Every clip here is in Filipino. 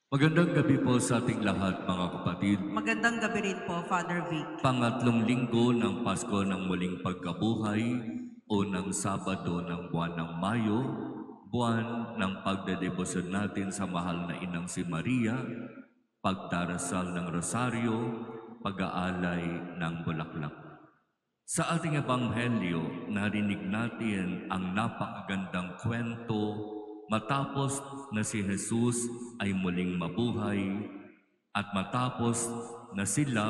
Magandang gabi po sa ating lahat, mga kapatid. Magandang gabi rin po, Father Vic. Pangatlong linggo ng Pasko ng muling pagkabuhay, unang Sabado ng buwan ng Mayo, buwan ng pagdedebosyon natin sa mahal na Inang si Maria, pagdarasal ng Rosaryo, pag-aalay ng bulaklak. Sa ating Ebanghelyo, narinig natin ang napakagandang kwento matapos na si Jesus ay muling mabuhay at matapos na sila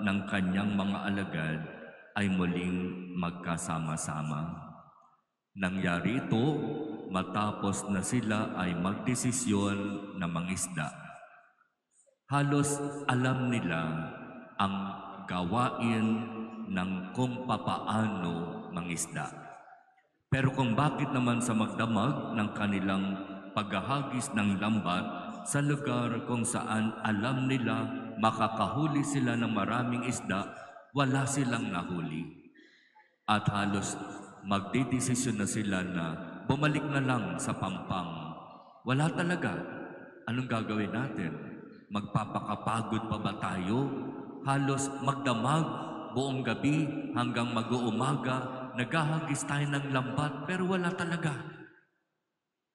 ng kanyang mga alagad ay muling magkasama-sama. Nangyari ito matapos na sila ay magdesisyon na mangisda. Halos alam nila ang gawain ng kung papaano mangisda. Pero kung bakit naman sa magdamag ng kanilang paghahagis ng lambat sa lugar kung saan alam nila makakahuli sila ng maraming isda, wala silang nahuli. At halos magdidesisyon na sila na bumalik na lang sa Pampang. Wala talaga. Anong gagawin natin? Magpapakapagod pa ba tayo? Halos magdamag buong gabi hanggang mag-uumaga, naghahagis tayo ng lambat pero wala talaga.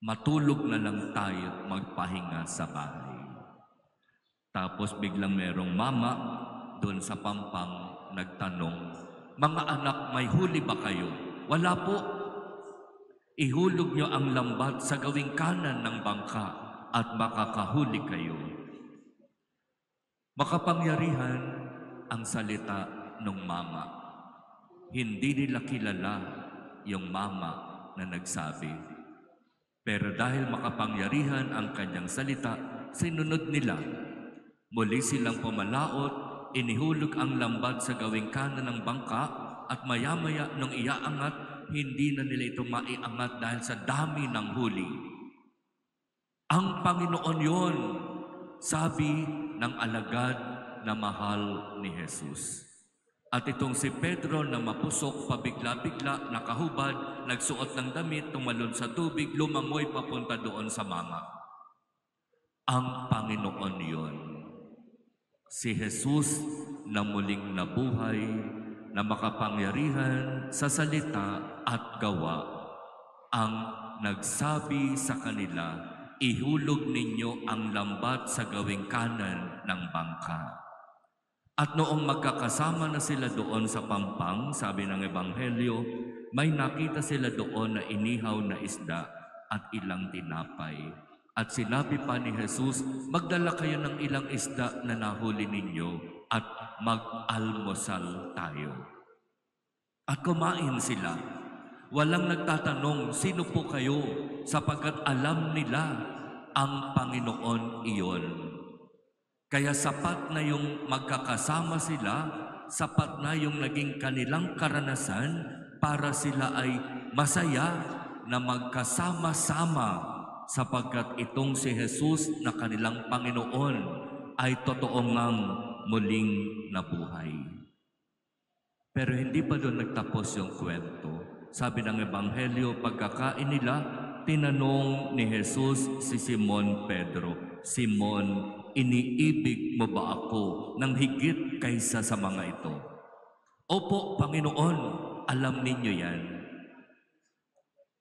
Matulog na lang tayo, magpahinga sa bahay. Tapos biglang merong mama doon sa Pampang nagtanong, "Mga anak, may huli ba kayo?" "Wala po." "Ihulog nyo ang lambat sa gawing kanan ng bangka at makakahuli kayo." Makapangyarihan ang salita ng mama. Hindi nila kilala yung mama na nagsabi. Pero dahil makapangyarihan ang kanyang salita, sinunod nila. Muli silang pumalaot, inihulog ang lambat sa gawing kanan ng bangka at maya-maya nung iaangat, hindi na nila ito maiangat dahil sa dami ng huli. Ang Panginoon yon, sabi ng alagad na mahal ni Jesus. At itong si Pedro na mapusok, pabigla-bigla, nakahubad, nagsuot ng damit, tumalon sa tubig, lumangoy papunta doon sa mama. Ang Panginoon yon. Si Jesus na muling nabuhay, na makapangyarihan sa salita at gawa, ang nagsabi sa kanila, "Ihulog ninyo ang lambat sa gawing kanan ng bangka." At noong magkakasama na sila doon sa Pampang, sabi ng Ebanghelyo, may nakita sila doon na inihaw na isda at ilang tinapay. At sinabi pa ni Jesus, "Magdala kayo ng ilang isda na nahuli ninyo at mag-almusal tayo." At kumain sila. Walang nagtatanong, "Sino po kayo?" sapagkat alam nila ang Panginoon iyon. Kaya sapat na yung magkakasama sila, sapat na yung naging kanilang karanasan para sila ay masaya na magkasama-sama sapagkat itong si Jesus na kanilang Panginoon ay totoo ngang muling nabuhay. Pero hindi pa doon nagtapos yung kwento. Sabi ng Ebanghelyo, pagkakain nila, tinanong ni Jesus si Simon Pedro, "Simon, iniibig mo ba ako ng higit kaysa sa mga ito?" "Opo, Panginoon, alam ninyo yan."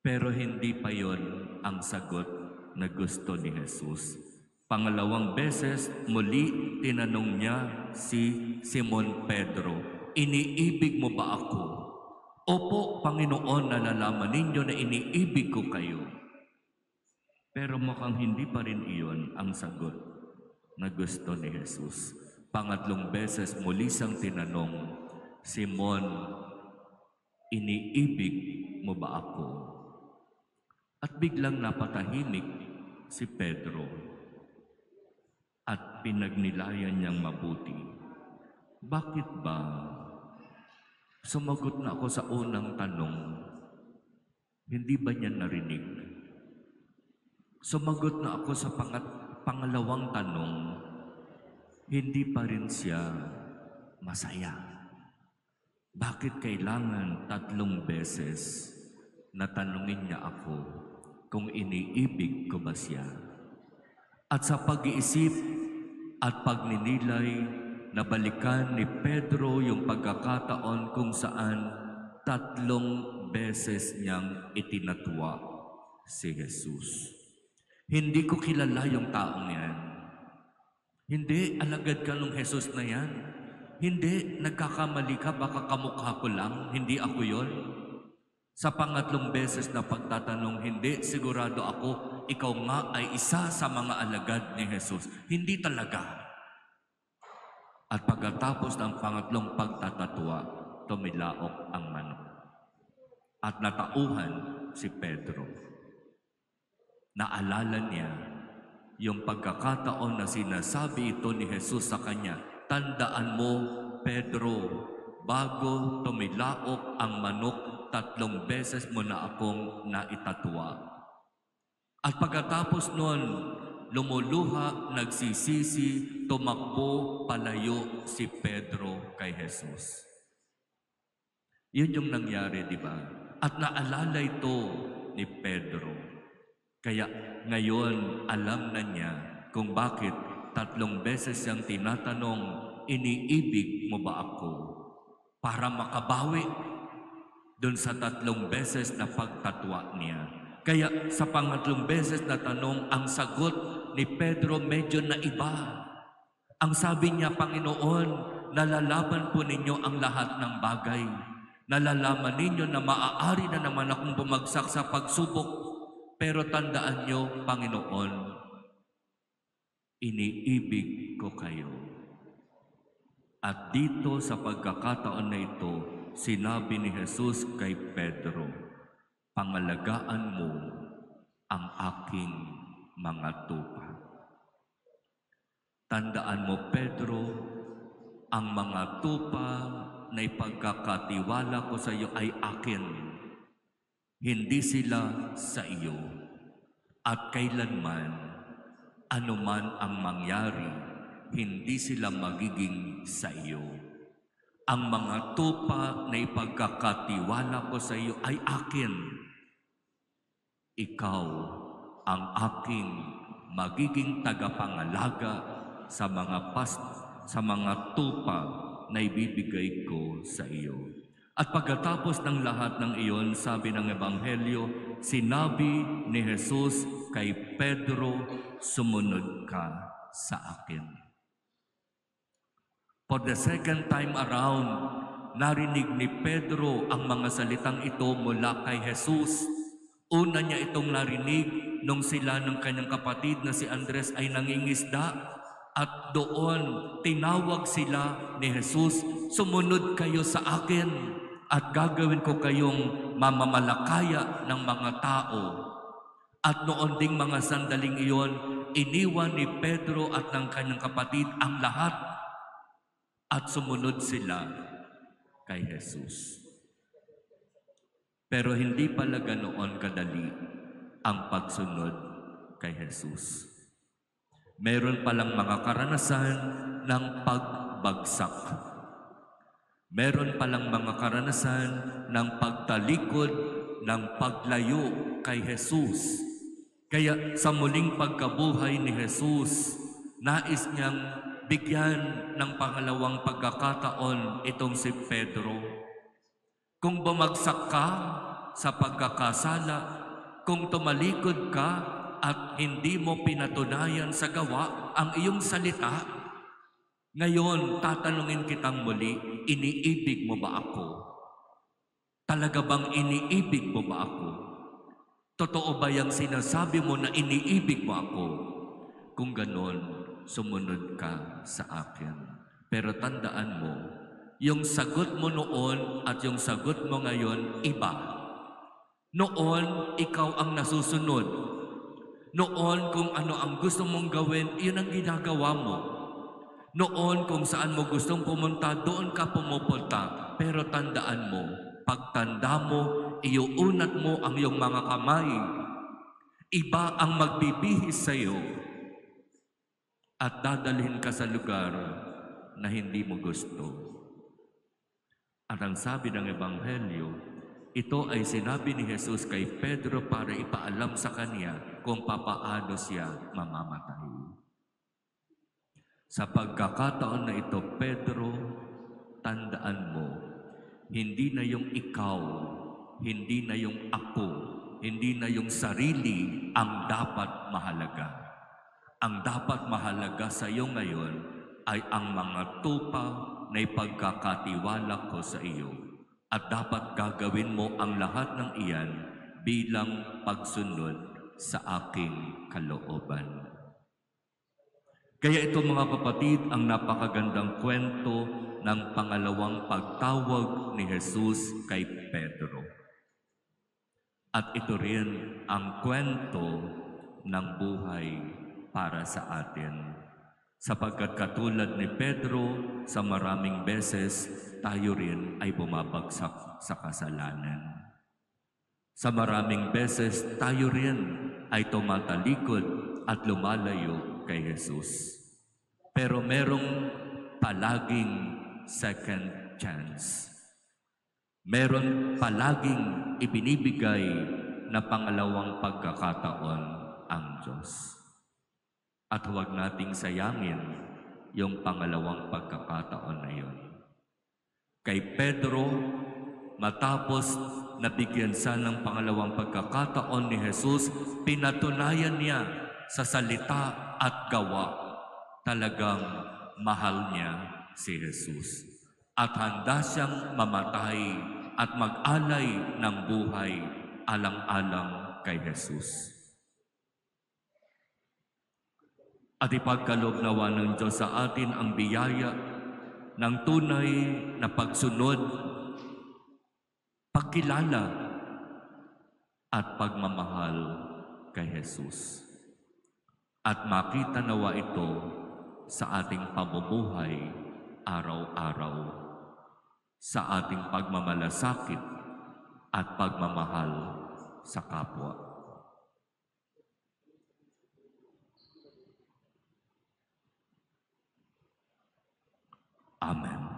Pero hindi pa yon ang sagot na gusto ni Jesus. Pangalawang beses, muli tinanong niya si Simon Pedro, "Iniibig mo ba ako?" "Opo, Panginoon, nalalaman ninyo na iniibig ko kayo." Pero mukhang hindi pa rin iyon ang sagot na gusto ni Jesus. Pangatlong beses muli siyang tinanong, "Simon, iniibig mo ba ako?" At biglang napatahimik si Pedro at pinagnilayan niyang mabuti. "Bakit ba? Sumagot na ako sa unang tanong. Hindi ba niya narinig? Sumagot na ako sa pangalawang tanong. Hindi pa rin siya masaya. Bakit kailangan 3 beses na tanungin niya ako kung iniibig ko ba siya?" At sa pag-iisip at pagninilay, nabalikan ni Pedro yung pagkakataon kung saan 3 beses niyang itinatwa si Jesus. Hindi ko kilala yung taong yan. Hindi, alagad ka nung Jesus na yan. Hindi, nagkakamali ka, baka kamukha ko lang, hindi ako yon. Sa pangatlong beses na pagtatanong, hindi, sigurado ako, ikaw nga ay isa sa mga alagad ni Jesus. Hindi talaga. At pagkatapos ng pangatlong pagtatatwa, tumilaok ang manok. At natauhan si Pedro. Naalala niya yung pagkakataon na sinasabi ito ni Jesus sa kanya, tandaan mo, Pedro, bago tumilaok ang manok, 3 beses mo na akong naitatwa. At pagkatapos nun, lumuluha, nagsisisi, tumakbo, palayo si Pedro kay Jesus. Yun yung nangyari, di ba? At naalala ito ni Pedro. Kaya ngayon, alam na niya kung bakit 3 beses siyang tinatanong, iniibig mo ba ako? Para makabawi doon sa 3 beses na pagtatwa niya. Kaya sa pangatlong beses na tanong, ang sagot ni Pedro medyo naiba. Ang sabi niya, Panginoon, nalalaman po ninyo ang lahat ng bagay. Nalalaman ninyo na maaari na naman akong bumagsak sa pagsubok. Pero tandaan niyo, Panginoon, iniibig ko kayo. At dito sa pagkakataon na ito, sinabi ni Jesus kay Pedro, pangalagaan mo ang aking mga tupa. Tandaan mo, Pedro, ang mga tupa na ipagkakatiwala ko sa iyo ay akin. Hindi sila sa iyo. At kailanman, anuman ang mangyari, hindi sila magiging sa iyo. Ang mga tupa na ipagkakatiwala ko sa iyo ay akin. Ikaw ang aking magiging tagapangalaga sa mga tupa na ibibigay ko sa iyo. At pagkatapos ng lahat ng iyon, sabi ng Ebanghelyo, sinabi ni Jesus kay Pedro, sumunod ka sa akin. For the second time around, narinig ni Pedro ang mga salitang ito mula kay Jesus. Una niya itong narinig nung sila ng kanyang kapatid na si Andres ay nangingisda. At doon, tinawag sila ni Jesus, sumunod kayo sa akin at gagawin ko kayong mamamalakaya ng mga tao. At noon ding mga sandaling iyon, iniwan ni Pedro at ng kanyang kapatid ang lahat at sumunod sila kay Jesus. Pero hindi pala ganoon kadali ang pagsunod kay Jesus. Meron palang mga karanasan ng pagbagsak. Meron palang mga karanasan ng pagtalikod, ng paglayo kay Jesus. Kaya sa muling pagkabuhay ni Jesus, nais niyang bigyan ng pangalawang pagkakataon itong si Pedro. Kung bumagsak ka sa pagkakasala, kung tumalikod ka at hindi mo pinatunayan sa gawa ang iyong salita, ngayon tatanungin kitang muli, iniibig mo ba ako? Talaga bang iniibig mo ba ako? Totoo ba yung sinasabi mo na iniibig mo ako? Kung ganon, sumunod ka sa akin. Pero tandaan mo, yung sagot mo noon at yung sagot mo ngayon, iba. Noon, ikaw ang nasusunod. Noon, kung ano ang gusto mong gawin, yun ang ginagawa mo. Noon, kung saan mo gustong pumunta, doon ka pumupunta. Pero tandaan mo, pagtanda mo, iuunat mo ang iyong mga kamay. Iba ang magbibihis sa iyo at dadalhin ka sa lugar na hindi mo gusto. At ang sabi ng Ebanghelyo, ito ay sinabi ni Jesus kay Pedro para ipaalam sa kanya kung papaano siya mamamatay. Sa pagkakataon na ito, Pedro, tandaan mo, hindi na yung ikaw, hindi na yung ako, hindi na yung sarili ang dapat mahalaga. Ang dapat mahalaga sa iyo ngayon ay ang mga tupa na ipagkakatiwala ko sa iyo. At dapat gagawin mo ang lahat ng iyan bilang pagsunod sa aking kalooban. Kaya ito mga kapatid, ang napakagandang kwento ng pangalawang pagtawag ni Jesus kay Pedro. At ito rin ang kwento ng buhay para sa atin. Sapagkat katulad ni Pedro, sa maraming beses, tayo rin ay bumabagsak sa kasalanan. Sa maraming beses, tayo rin ay tumatalikod at lumalayo kay Jesus. Pero merong palaging second chance. Meron palaging ibinibigay na pangalawang pagkakataon ang Diyos. At huwag nating sayangin yung pangalawang pagkakataon na yun. Kay Pedro, matapos nabigyan siya ng pangalawang pagkakataon ni Jesus, pinatunayan niya sa salita at gawa talagang mahal niya si Jesus. At handa siyang mamatay at mag-alay ng buhay alang-alang kay Jesus. At ipagkaloob nawa ng Diyos sa atin ang biyaya ng tunay na pagsunod, pagkilala at pagmamahal kay Jesus. At makita nawa ito sa ating pamumuhay araw-araw, sa ating pagmamalasakit at pagmamahal sa kapwa. Amen.